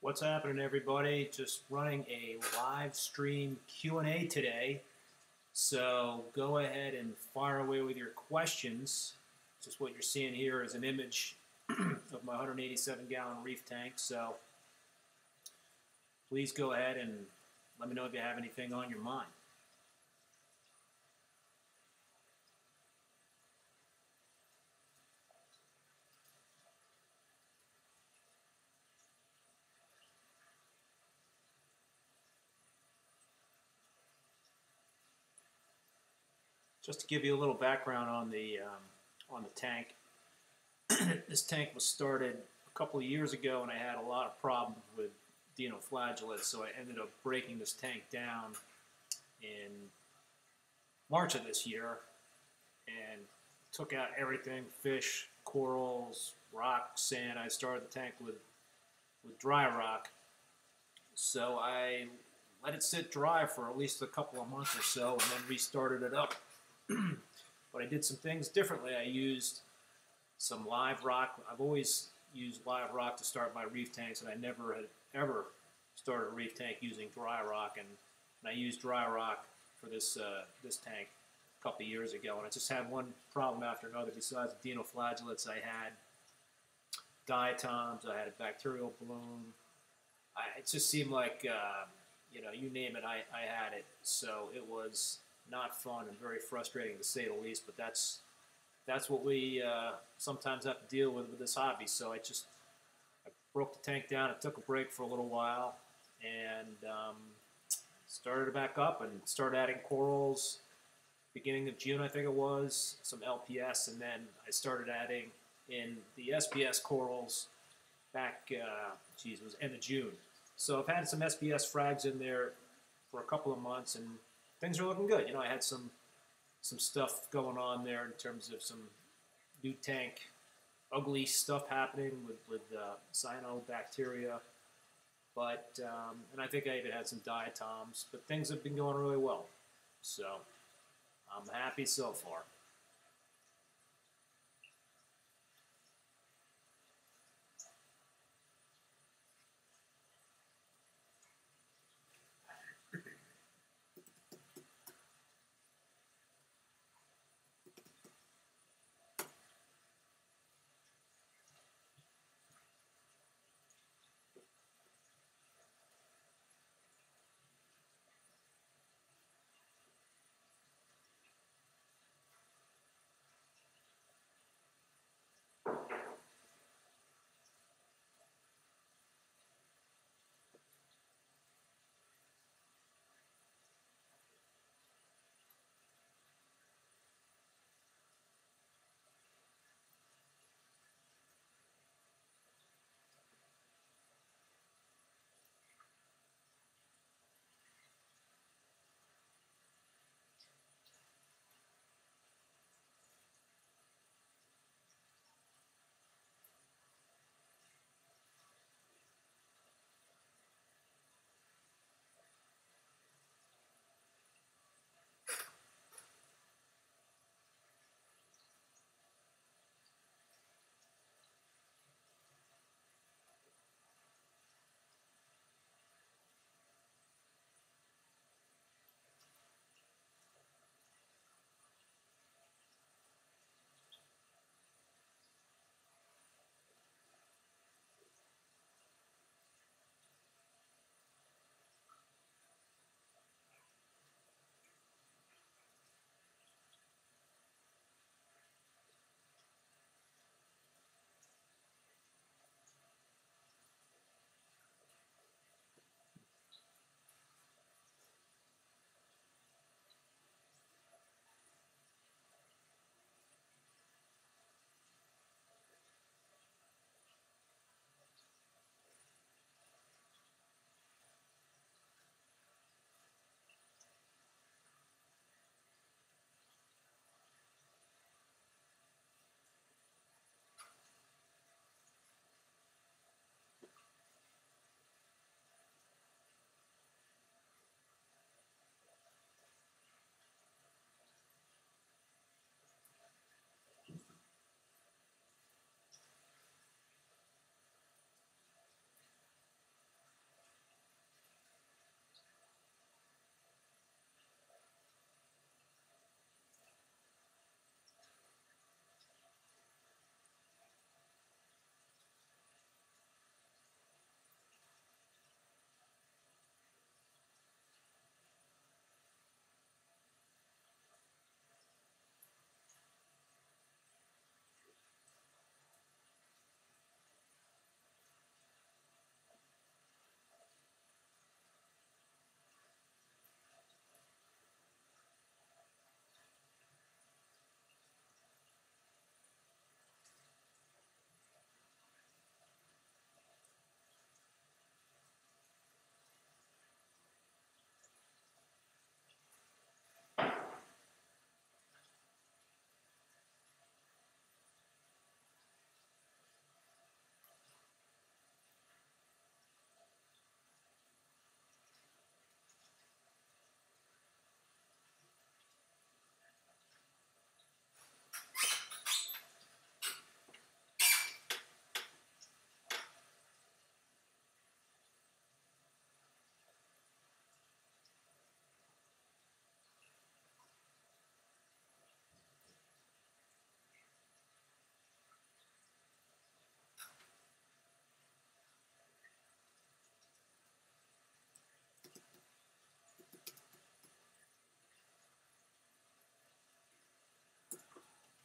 What's happening, everybody? Just running a live stream Q&A today. So go ahead and fire away with your questions. Just what you're seeing here is an image of my 187-gallon reef tank. So please go ahead and let me know if you have anything on your mind. Just to give you a little background on the tank, this tank was started a couple of years ago, and I had a lot of problems with dinoflagellates, so I ended up breaking this tank down in March of this year and took out everything: fish, corals, rock, sand. I started the tank with dry rock, so I let it sit dry for at least a couple of months or so, and then restarted it up. But I did some things differently. I used some live rock. I've always used live rock to start my reef tanks, and I never had ever started a reef tank using dry rock. And I used dry rock for this tank a couple of years ago, and I just had one problem after another. Besides the dinoflagellates, I had diatoms, I had a bacterial bloom. It just seemed like you name it, I had it. So it was not fun and very frustrating, to say the least, but that's what we sometimes have to deal with this hobby. So I broke the tank down. I took a break for a little while and started it back up and started adding corals beginning of June, I think it was, some LPS, and then I started adding in the SPS corals back, it was end of June. So I've had some SPS frags in there for a couple of months, and things are looking good. I had some stuff going on there in terms of some new tank ugly stuff happening with cyanobacteria, but and I think I even had some diatoms. But things have been going really well, so I'm happy so far.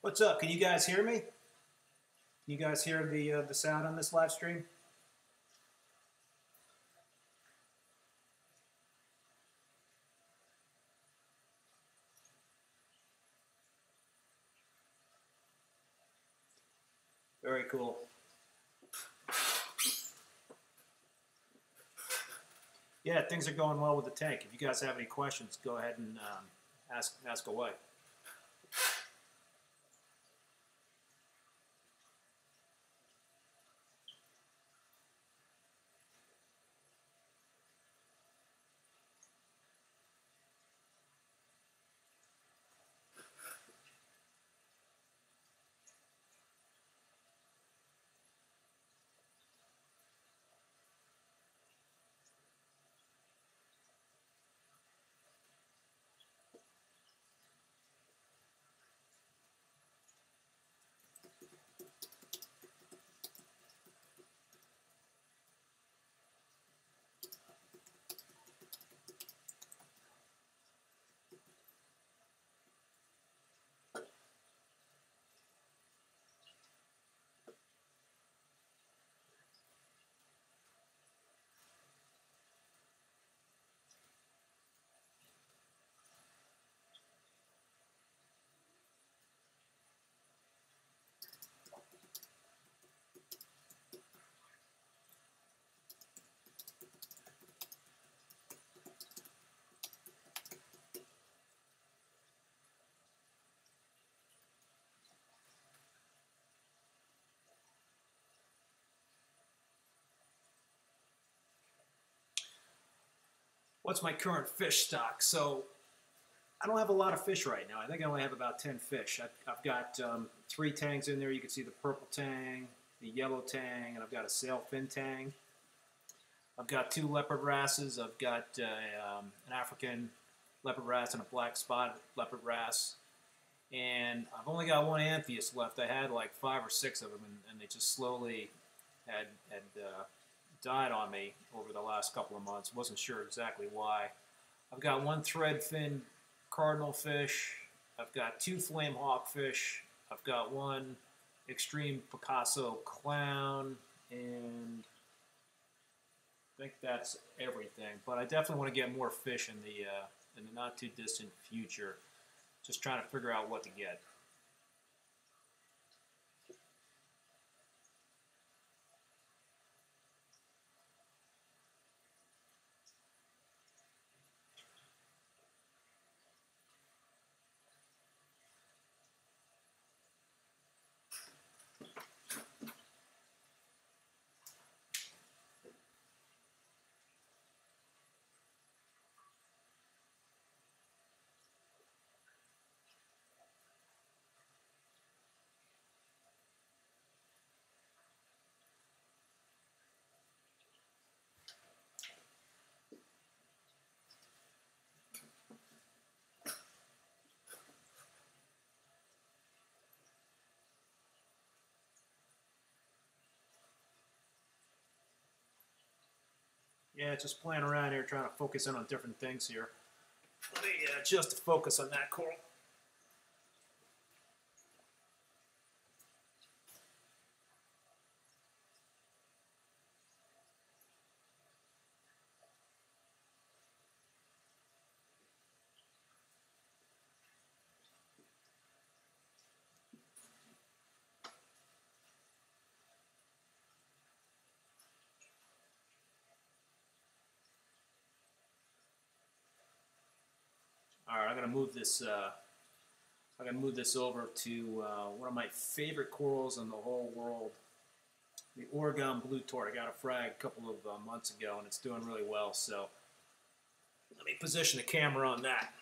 What's up? Can you guys hear me? Can you guys hear the sound on this live stream? Very cool. Yeah, things are going well with the tank. If you guys have any questions, go ahead and ask away. What's my current fish stock? So I don't have a lot of fish right now. I think I only have about 10 fish. I've got 3 tangs in there. You can see the purple tang, the yellow tang, and I've got a sailfin tang. I've got 2 leopard wrasses. I've got an African leopard wrasse and a black spotted leopard wrasse. And I've only got 1 Amphius left. I had like 5 or 6 of them, and they just slowly had died on me over the last couple of months. Wasn't sure exactly why. I've got 1 threadfin cardinal fish. I've got 2 flame hawk fish. I've got 1 extreme Picasso clown, and I think that's everything. But I definitely want to get more fish in the not too distant future. Just trying to figure out what to get. Yeah, just playing around here, trying to focus in on different things here. Let me adjust the focus on that coral. All right, I'm gonna move this. I'm gonna move this over to one of my favorite corals in the whole world, the Oregon blue tort. I got a frag a couple of months ago, and it's doing really well. So let me position the camera on that.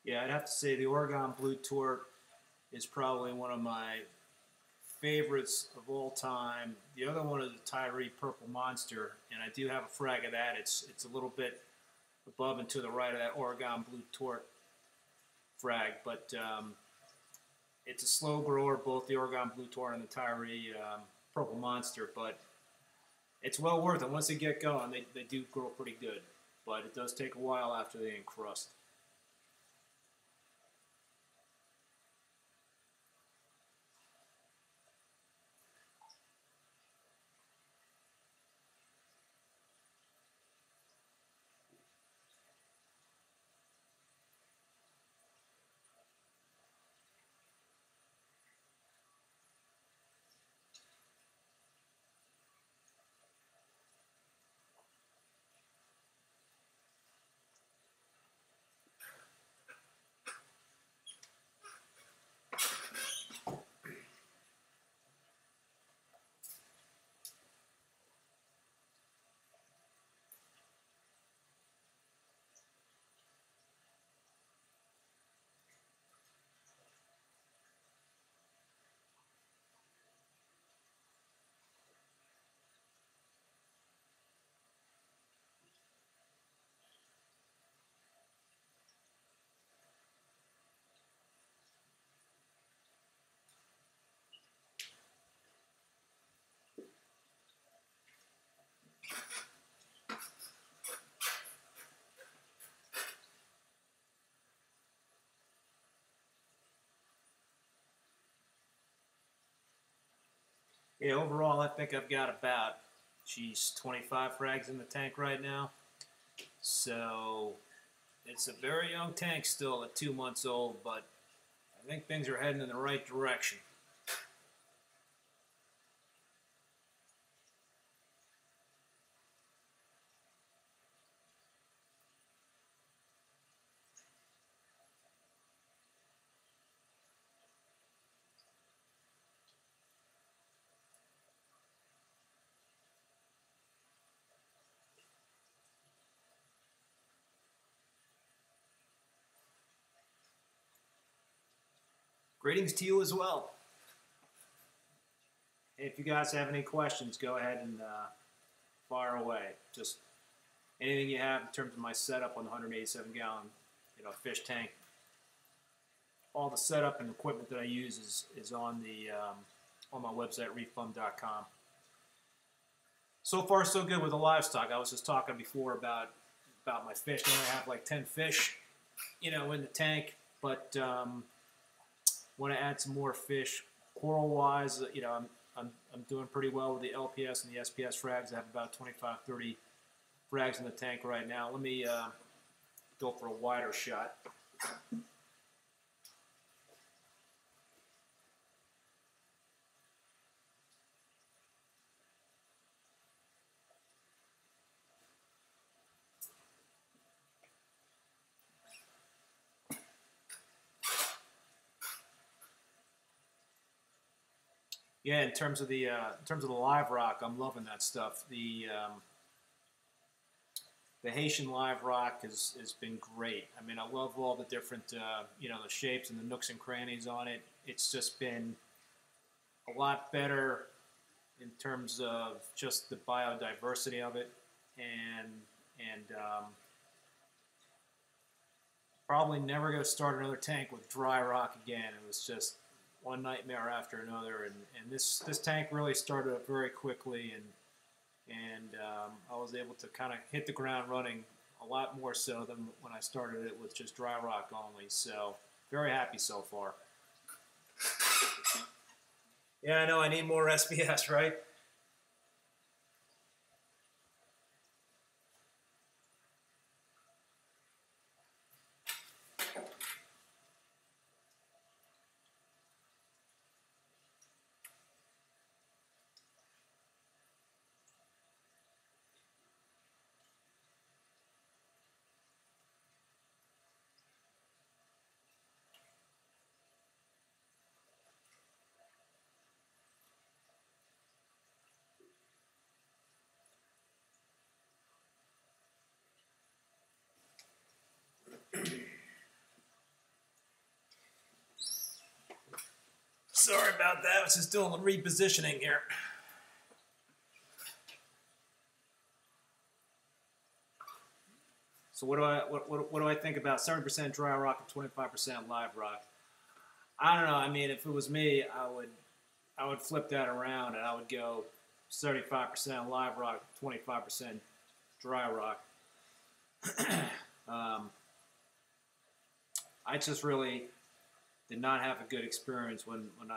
Yeah, I'd have to say the Oregon Blue Tour is probably one of my favorites of all time. The other one is the Tyree Purple Monster, and I do have a frag of that. It's a little bit above and to the right of that Oregon Blue Tour frag, but it's a slow grower, both the Oregon Blue Tour and the Tyree Purple Monster, but it's well worth it. Once they get going, they do grow pretty good, but it does take a while after they encrust. Yeah, overall, I think I've got about, 25 frags in the tank right now. So it's a very young tank still at 2 months old, but I think things are heading in the right direction. Greetings to you as well. If you guys have any questions, go ahead and fire away. Just anything you have in terms of my setup on the 187-gallon, fish tank. All the setup and equipment that I use is on the on my website, ReefBum.com. So far, so good with the livestock. I was just talking before about my fish. I only have like 10 fish, in the tank, but want to add some more fish. Coral-wise, I'm doing pretty well with the LPS and the SPS frags. I have about 25, 30 frags in the tank right now. Let me go for a wider shot. Yeah, in terms of the live rock, I'm loving that stuff. The Haitian live rock has been great. I mean, I love all the different the shapes and the nooks and crannies on it. It's just been a lot better in terms of just the biodiversity of it, and probably never going to start another tank with dry rock again. It was just one nightmare after another, and this tank really started up very quickly, and I was able to kind of hit the ground running a lot more so than when I started it with just dry rock only. So very happy so far. Yeah, I know I need more SPS, right? about that. I was just doing a repositioning here. So what do I think about 70% dry rock and 25% live rock? I don't know. I mean, if it was me, I would flip that around and I would go 75% live rock, 25% dry rock. I just really did not have a good experience when the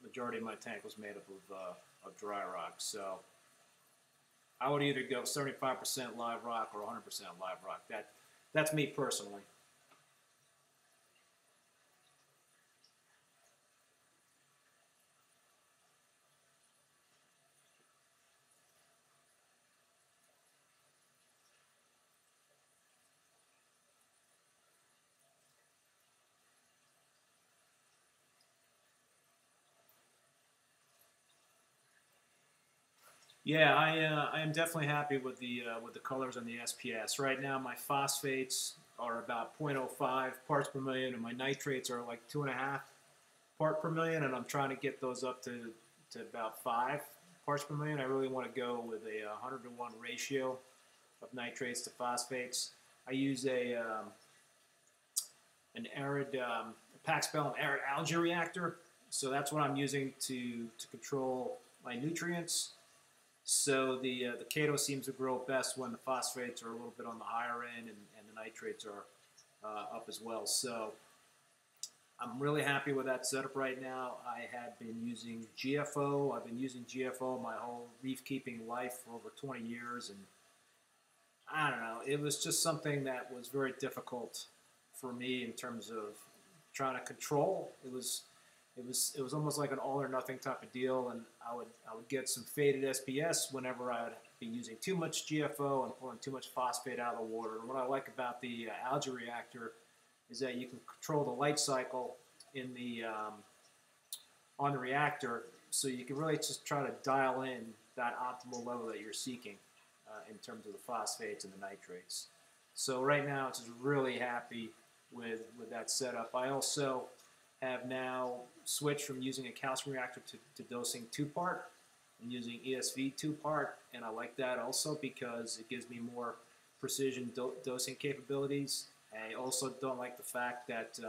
majority of my tank was made up of dry rock. So I would either go 75% live rock or 100% live rock. That's me personally. Yeah, I am definitely happy with the colors on the SPS. Right now, my phosphates are about 0.05 parts per million, and my nitrates are like 2.5 part per million, and I'm trying to get those up to about 5 parts per million. I really want to go with a 100-to-1 ratio of nitrates to phosphates. I use an arid Paxbell arid algae reactor, so that's what I'm using to control my nutrients. So the Cato seems to grow best when the phosphates are a little bit on the higher end and the nitrates are up as well. So I'm really happy with that setup right now. I have been using GFO. I've been using GFO my whole reef keeping life for over 20 years, and I don't know. It was just something that was very difficult for me in terms of trying to control. It was almost like an all or nothing type of deal, and I would get some faded SPS whenever I would be using too much GFO and pulling too much phosphate out of the water. And what I like about the algae reactor is that you can control the light cycle in the on the reactor, so you can really just try to dial in that optimal level that you're seeking in terms of the phosphates and the nitrates. So right now, I'm just really happy with that setup. I also have now switched from using a calcium reactor to dosing 2-part. I'm using ESV 2-part, and I like that also because it gives me more precision dosing capabilities. I also don't like the fact that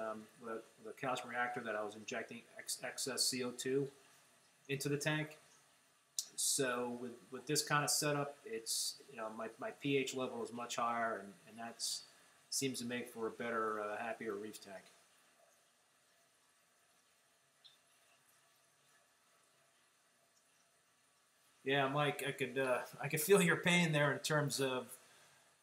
with the calcium reactor that I was injecting excess CO2 into the tank. So with this kind of setup, it's, you know, my pH level is much higher, and that seems to make for a better, happier reef tank. Yeah, Mike, I could feel your pain there in terms of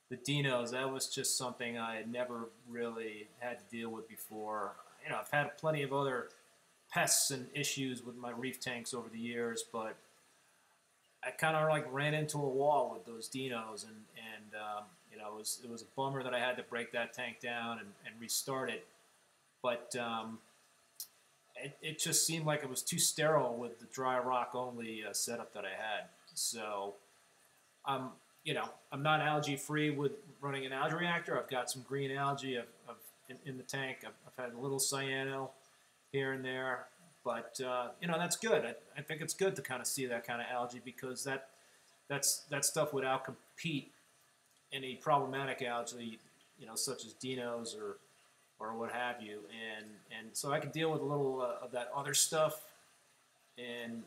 the dinos. That was just something I had never really had to deal with before. You know, I've had plenty of other pests and issues with my reef tanks over the years, but I kind of like ran into a wall with those dinos, and you know, it was a bummer that I had to break that tank down and restart it. But it just seemed like it was too sterile with the dry rock only setup that I had. So you know, I'm not algae free with running an algae reactor. I've got some green algae in the tank. I've had a little cyano here and there, but you know, that's good. I think it's good to kind of see that kind of algae, because that stuff would outcompete any problematic algae, you know, such as dinos or what have you, and so I can deal with a little of that other stuff, and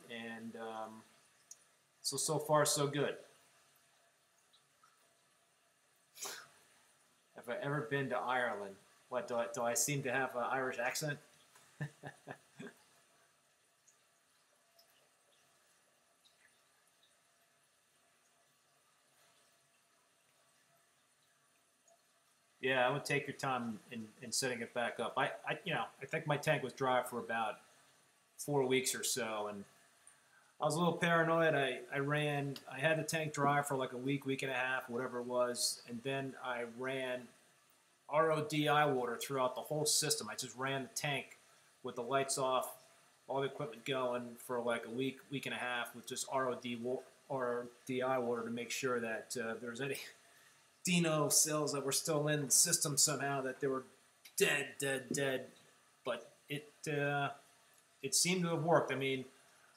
so far so good. Have I ever been to Ireland? What, do I seem to have an Irish accent? Yeah, I would take your time in setting it back up. You know, I think my tank was dry for about 4 weeks or so, and I was a little paranoid. I had the tank dry for like a week and a half, whatever it was, and then I ran RODI water throughout the whole system. I just ran the tank with the lights off, all the equipment going for like a week and a half with just RODI water to make sure that if there's any dino cells that were still in the system somehow, that they were dead. But it it seemed to have worked. I mean,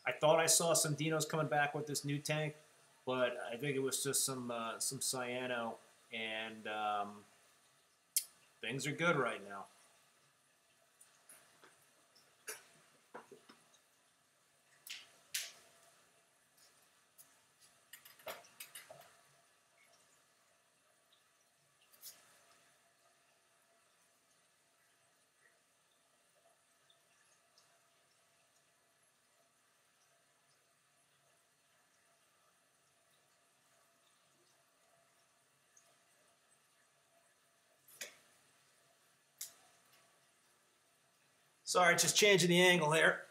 I thought I saw some dinos coming back with this new tank, but I think it was just some cyano, and things are good right now. Sorry, just changing the angle here.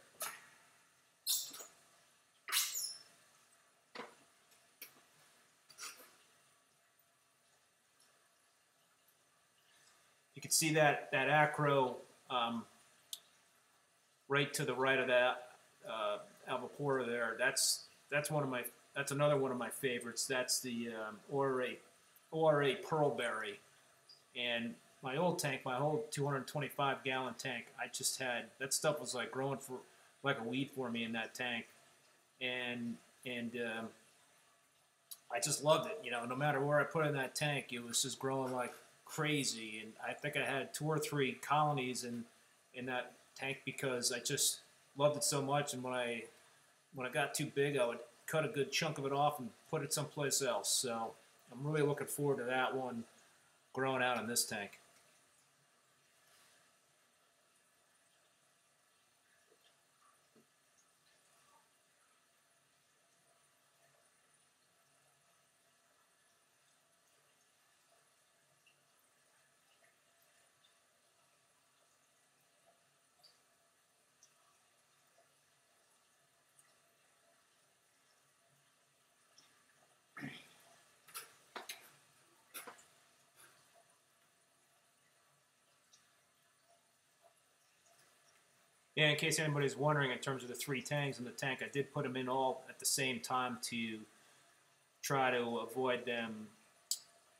You can see that acro right to the right of that Alvapora there. That's another one of my favorites. That's the ORA Pearlberry. And my old tank, my whole 225-gallon tank, I just had, that stuff was like growing for like a weed for me in that tank, and I just loved it. You know, no matter where I put it in that tank, it was just growing like crazy. And I think I had 2 or 3 colonies in that tank because I just loved it so much. And when I got too big, I would cut a good chunk of it off and put it someplace else. So I'm really looking forward to that one growing out in this tank. Yeah, in case anybody's wondering, in terms of the 3 tanks in the tank, I did put them in all at the same time to try to avoid them,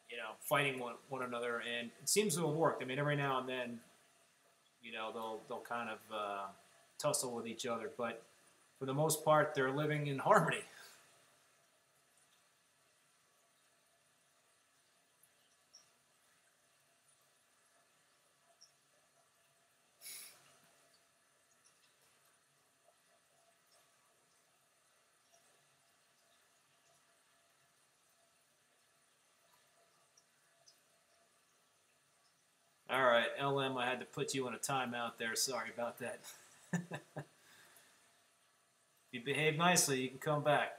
you know, fighting one another, and it seems to have worked. I mean, every now and then, you know, they'll kind of tussle with each other, but for the most part, they're living in harmony. All right, LM, I had to put you in a timeout there. Sorry about that. If you behave nicely, you can come back.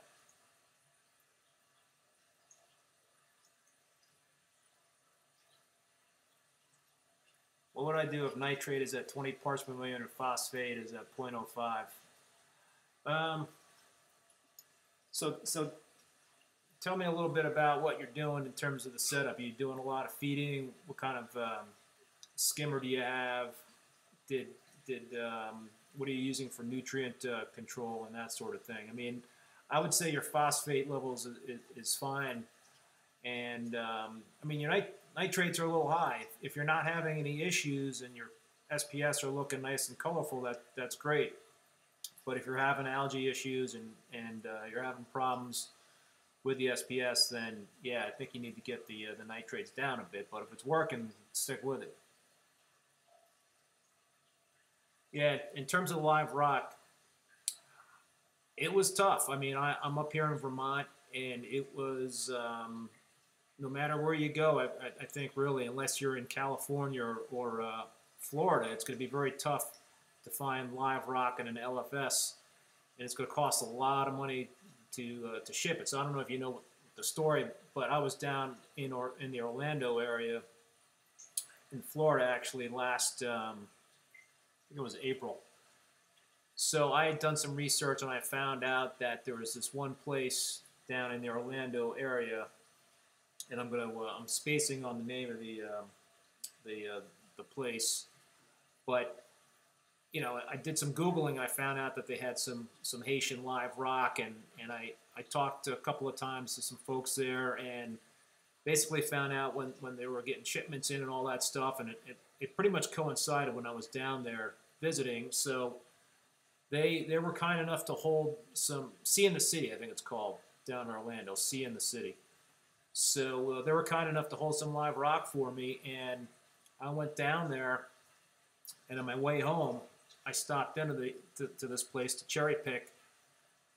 What would I do if nitrate is at 20 parts per million and phosphate is at 0.05? So tell me a little bit about what you're doing in terms of the setup. Are you doing a lot of feeding? What kind of skimmer do you have? What are you using for nutrient control and that sort of thing? I mean, I would say your phosphate levels is fine, and I mean your nitrates are a little high. If you're not having any issues and your SPS are looking nice and colorful, that's great. But if you're having algae issues and you're having problems with the SPS, then yeah, I think you need to get the nitrates down a bit. But if it's working, stick with it. Yeah, in terms of live rock, it was tough. I mean, I'm up here in Vermont, and it was no matter where you go, I think really, unless you're in California or Florida, it's going to be very tough to find live rock in an LFS, and it's going to cost a lot of money to ship it. So I don't know if you know the story, but I was down in the Orlando area in Florida actually last, I think it was April. So I had done some research, and I found out that there was this one place down in the Orlando area, and I'm spacing on the name of the place, but you know, I did some Googling. I found out that they had some Haitian live rock, and I talked a couple of times to some folks there, and basically found out when they were getting shipments in and all that stuff, and it pretty much coincided when I was down there visiting. So they were kind enough to hold some Sea in the City, I think it's called, down in Orlando, Sea in the City. So they were kind enough to hold some live rock for me, and I went down there, and on my way home, I stopped into to this place to cherry pick. It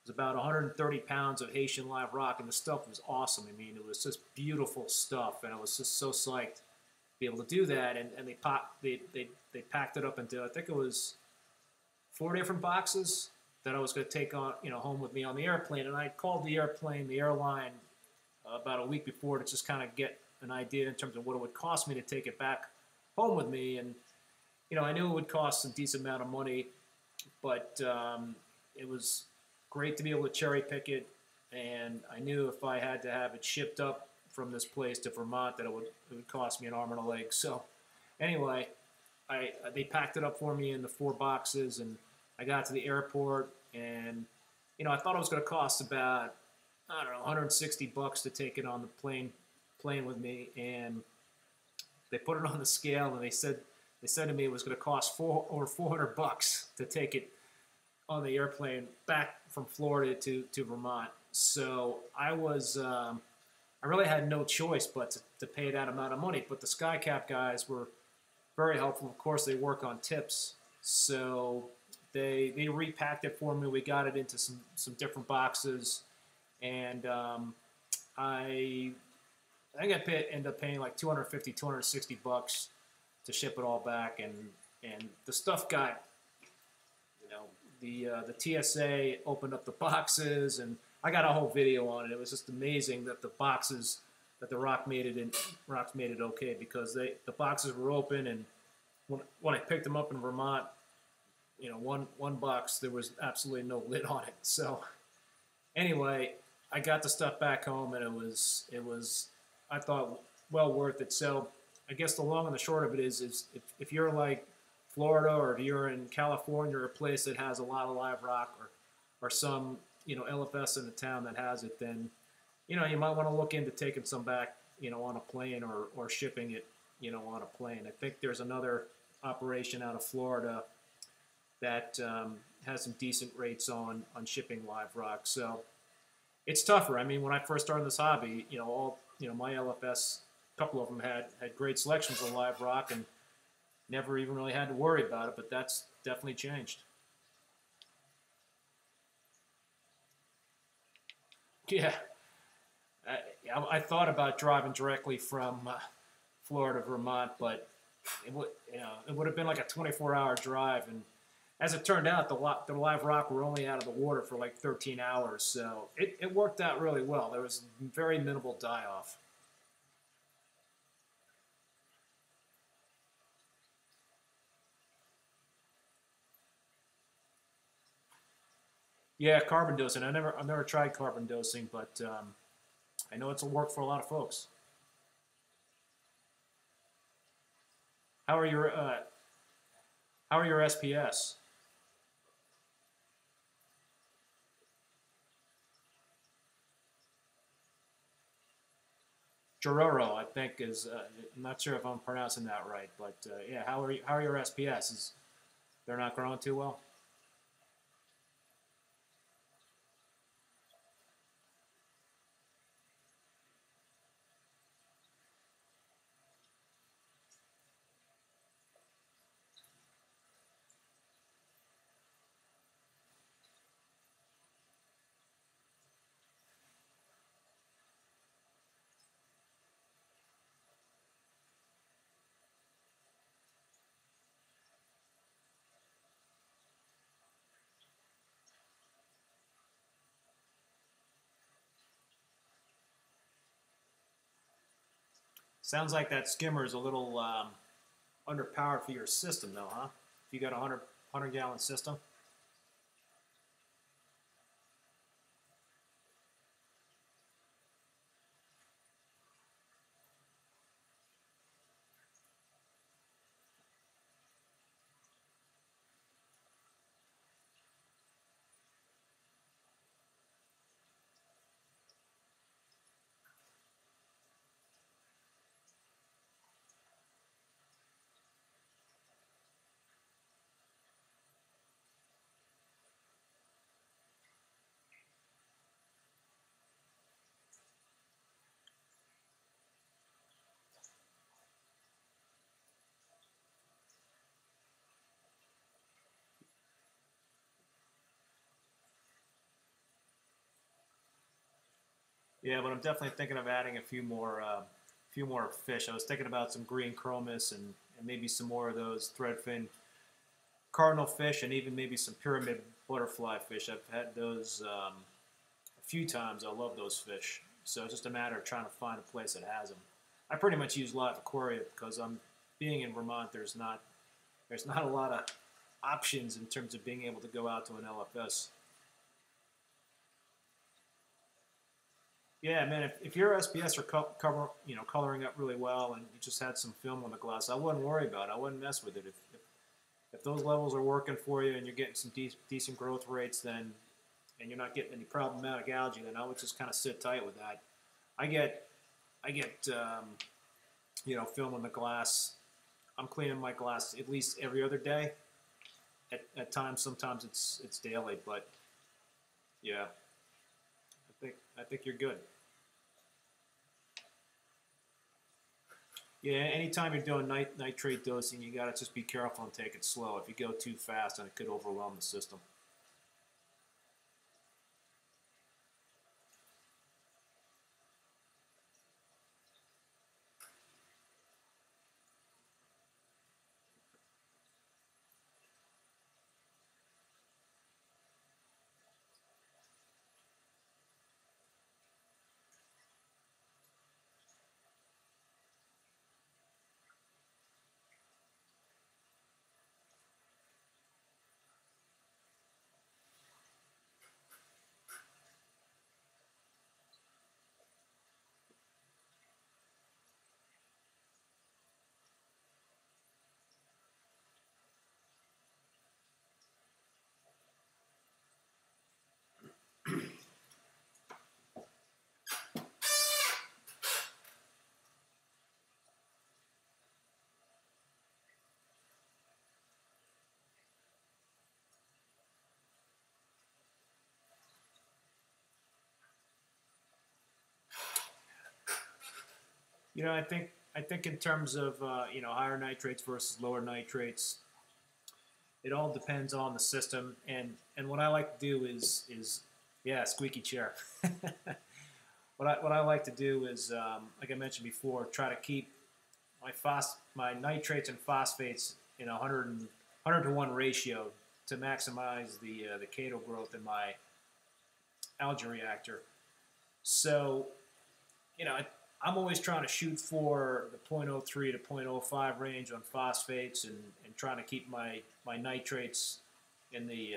was about 130 pounds of Haitian live rock, and the stuff was awesome. I mean, it was just beautiful stuff, and I was just so psyched to be able to do that. And they packed it up into, I think it was 4 different boxes that I was going to take on, home with me on the airplane. And I called the airline, about a week before to just kind of get an idea in terms of what it would cost me to take it back home with me. And I knew it would cost a decent amount of money, but it was great to be able to cherry pick it. And I knew if I had to have it shipped up from this place to Vermont, that it would cost me an arm and a leg. So anyway, they packed it up for me in the 4 boxes, and I got to the airport, and I thought it was going to cost about, I don't know, $160 to take it on the plane with me. And they put it on the scale, and they said to me it was going to cost over $400 to take it on the airplane back from Florida to Vermont. So I really had no choice but to pay that amount of money. But the SkyCap guys were very helpful. Of course, they work on tips, so they repacked it for me. We got it into some different boxes, and I think I ended up paying like $250, $260 to ship it all back, and the stuff got, the TSA opened up the boxes, and I got a whole video on it. It was just amazing that the boxes that the Rock made it okay, because the boxes were open, and when I picked them up in Vermont, one box, there was absolutely no lid on it. So anyway, I got the stuff back home, and it was I thought well worth it. So I guess the long and the short of it is if you're like Florida, or if you're in California, or a place that has a lot of live rock, or some LFS in the town that has it, then you might want to look into taking some back on a plane, or shipping it on a plane. I think there's another operation out of Florida that has some decent rates on shipping live rock. So it's tougher. I mean, when I first started this hobby, my LFS, a couple of them had great selections of live rock, and never even really had to worry about it, but that's definitely changed. Yeah, I thought about driving directly from Florida to Vermont, but it would have been like a 24-hour drive, and as it turned out, the live rock were only out of the water for like 13 hours, so it worked out really well. There was very minimal die-off. Yeah, carbon dosing. I've never tried carbon dosing, but I know it's a work for a lot of folks. How are your SPS? Jororo, I think is. I'm not sure if I'm pronouncing that right, but yeah. How are your SPS? They're not growing too well? Sounds like that skimmer is a little underpowered for your system, though, huh? If you got a 100-gallon system. Yeah, but I'm definitely thinking of adding a few more fish. I was thinking about some green chromis and maybe some more of those threadfin cardinal fish, and even maybe some pyramid butterfly fish. I've had those a few times. I love those fish. So it's just a matter of trying to find a place that has them. I pretty much use live aquaria because I'm being in Vermont. There's not a lot of options in terms of being able to go out to an LFS. Yeah, man. If your SPS are coloring up really well, and you just had some film on the glass, I wouldn't worry about it. I wouldn't mess with it. If those levels are working for you and you're getting some decent growth rates, then and you're not getting any problematic algae, then I would just kind of sit tight with that. I get film on the glass. I'm cleaning my glass at least every other day. At times, sometimes it's daily, but yeah, I think you're good. Yeah, anytime you're doing nitrate dosing, you gotta just be careful and take it slow. If you go too fast, then it could overwhelm the system. I think in terms of higher nitrates versus lower nitrates, it all depends on the system. And what I like to do is yeah, squeaky chair. What I like to do is like I mentioned before, try to keep my nitrates and phosphates in 100 to 1 ratio to maximize the chaetal growth in my algae reactor. So I'm always trying to shoot for the 0.03 to 0.05 range on phosphates, and trying to keep my nitrates in the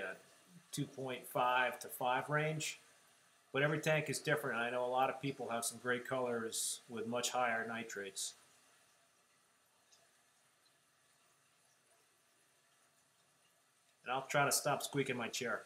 2.5 to 5 range. But every tank is different. I know a lot of people have some great colors with much higher nitrates. And I'll try to stop squeaking my chair.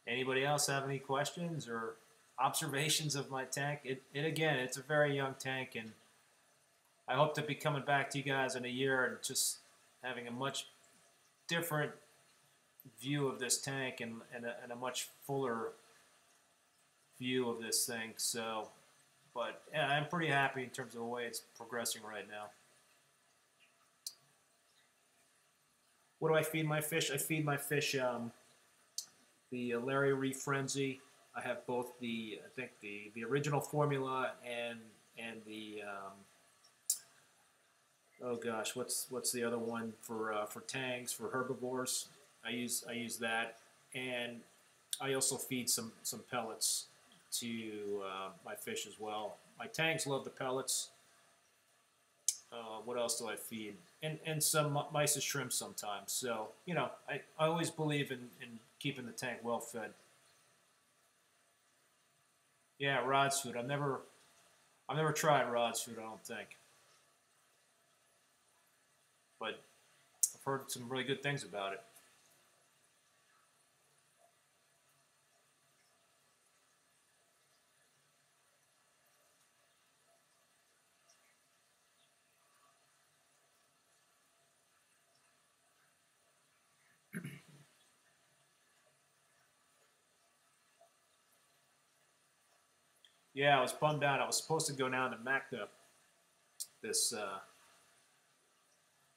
Anybody else have any questions or observations of my tank? It again, it's a very young tank, and I hope to be coming back to you guys in a year and just having a much different view of this tank, and a much fuller view of this thing. So, but yeah, I'm pretty happy in terms of the way it's progressing right now. What do I feed my fish? I feed my fish the Larry Reef Frenzy. I have both I think the original formula and the oh gosh, what's the other one for tangs for herbivores? I use that, and I also feed some pellets to my fish as well. My tangs love the pellets. What else do I feed? And some mice and shrimp sometimes. So I always believe in keeping the tank well fed. Yeah, rod's food. I've never tried rod's food, I don't think, but I've heard some really good things about it. Yeah, I was bummed out. I was supposed to go down to MACNA this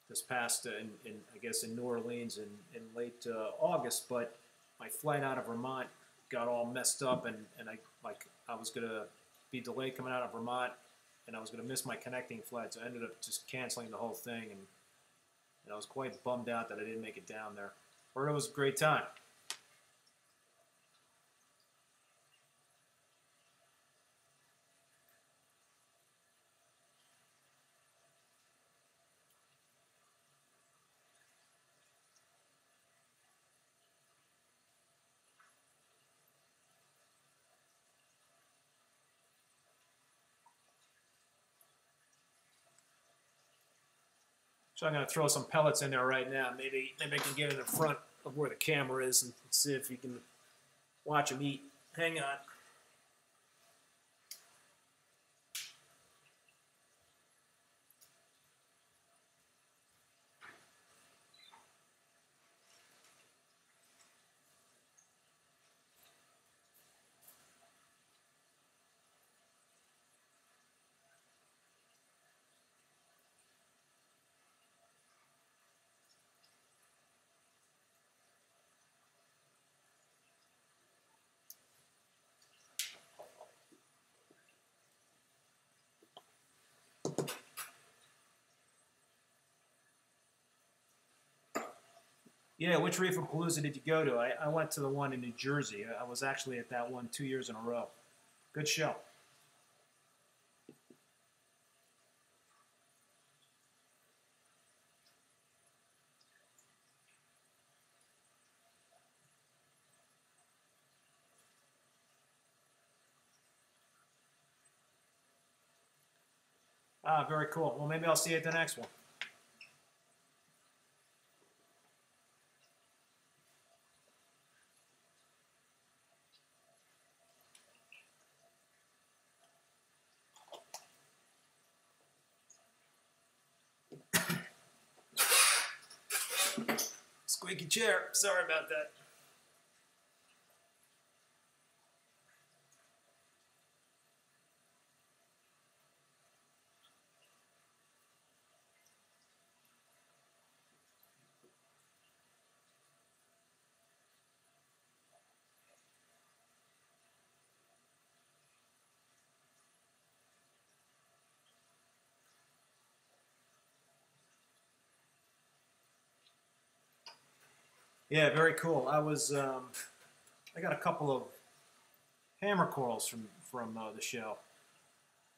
this past in I guess in New Orleans in late August, but my flight out of Vermont got all messed up, and I was gonna be delayed coming out of Vermont, and I was gonna miss my connecting flight, so I ended up just canceling the whole thing, and I was quite bummed out that I didn't make it down there. But it was a great time. So I'm going to throw some pellets in there right now. Maybe I can get in the front of where the camera is and see if you can watch them eat. Hang on. Yeah, which Reefapalooza did you go to? I went to the one in New Jersey. I was actually at that one 2 years in a row. Good show. Ah, very cool. Well, maybe I'll see you at the next one. Squeaky chair. Sorry about that. Yeah, very cool. I got a couple of hammer corals from the show.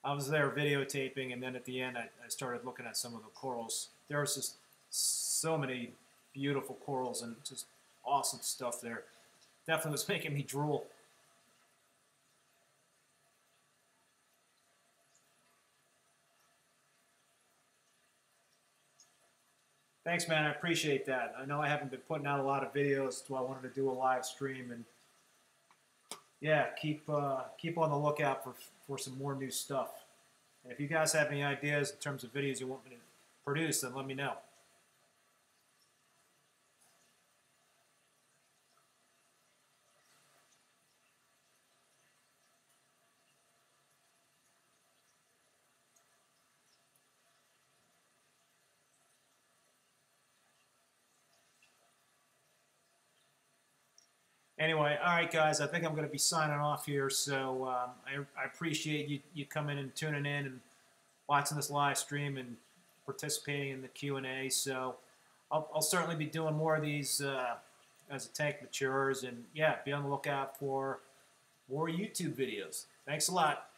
I was there videotaping, and then at the end, I started looking at some of the corals. There was just so many beautiful corals and just awesome stuff there. Definitely was making me drool. Thanks, man. I appreciate that. I know I haven't been putting out a lot of videos, so I wanted to do a live stream, and yeah, keep on the lookout for some more new stuff. And if you guys have any ideas in terms of videos you want me to produce, then let me know. Anyway, all right, guys, I think I'm going to be signing off here. So I appreciate you coming and tuning in and watching this live stream and participating in the Q&A. So I'll certainly be doing more of these as the tank matures. And, yeah, be on the lookout for more YouTube videos. Thanks a lot.